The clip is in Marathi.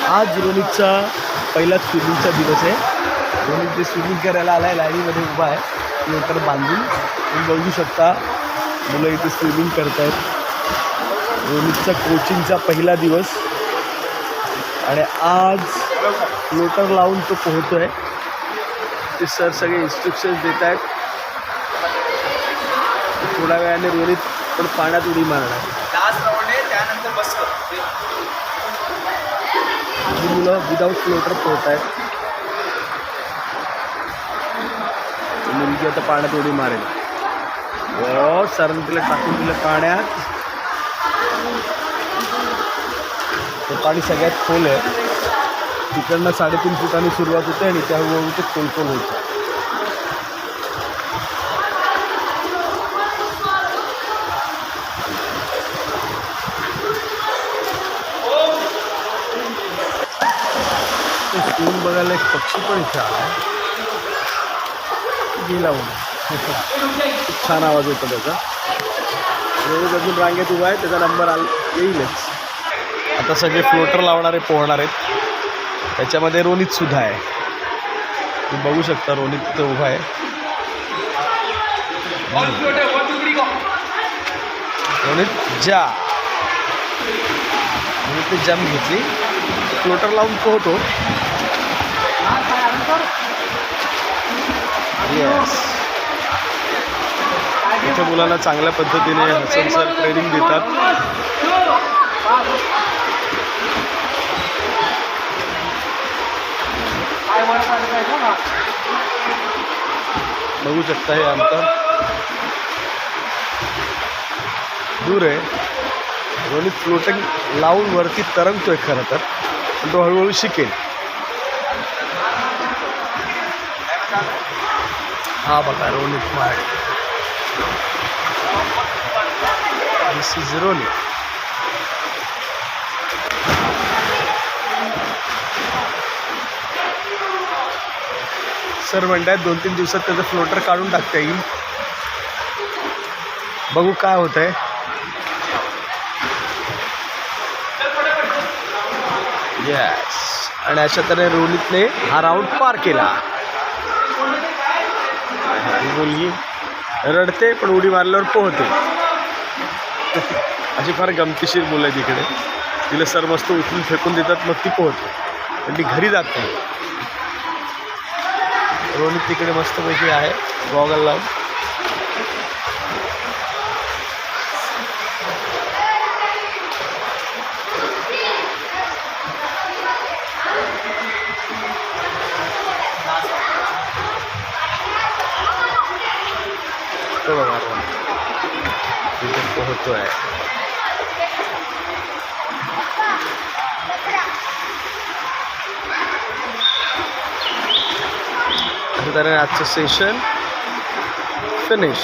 आज रोनितचा पहिला स्विमिंगचा दिवस आहे. रोनित जे स्विमिंग करायला आला आहे लाईनीमध्ये उभा आहे, फ्लोटर बांधून. तुम्ही बघू शकता मुलं इथे स्विमिंग करत आहेत. रोनितचा कोचिंगचा पहिला दिवस आणि आज फ्लोटर लावून तो पोहतो आहे. ते सर सगळे इन्स्ट्रक्शन्स देत आहेत. थोड्या वेळाने रोनित पण पाण्यात उडी मारणार. त्यानंतर बस ही मुलं विदाऊट फ्लोटर पोहत आहेत. मुलगी आता पाण्यात उडी मारेल. हो, सरांनी तिला टाकून दिलं पाण्यात. ते पाणी सगळ्यात खोल आहे. तिकडनं 3.5 फुटांनी सुरुवात होते आणि त्या हळूहळू ते खोल होतं. स्विमिंग बघायला एक पक्षी पण इथे आला आहे. गेला म्हणून खूप छान आवाज येतो त्याचा. रोज अजून रांगेत उभा आहे, त्याचा नंबर येईलच. आता सगळे फ्लोटर लावणारे पोहणार आहेत. त्याच्यामध्ये रोनित सुद्धा आहे. तुम्ही बघू शकता रोनित तिथे उभा आहे. रोनित जा रोनितने जंप घेतली. फ्लोटर लावून पोहतो. येस, इथे मुलांना चांगल्या पद्धतीने हसन सर ट्रेनिंग देतात. बघू शकता हे अंतर दूर आहे. रोनित फ्लोटिंग लावून वरती तरंगतोय खरं तर, पण तो हळूहळू शिकेल. हा बघा रोनित मार. दिस इज रोनित. सर म्हणतात 2-3 दिवसात त्याचं फ्लोटर काढून टाकता येईल. बघू काय होत आहे. येस, आणि अशा तऱ्हेने रोनितने हा राऊंड पार केला. ही मुलगी रडते पण उडी मारल्यावर पोहते. अशी फार गमतीशीर मुलं आहे तिकडे. तिला सर मस्त उचलून फेकून देतात, मग ती पोहते, पण ती घरी जात नाही. रोनित तिकडे मस्तपैकी आहे गॉगल लावून. तो बघा रोनित तिथे पोहतोय. अशा तऱ्हेने आजचं सेशन फिनिश.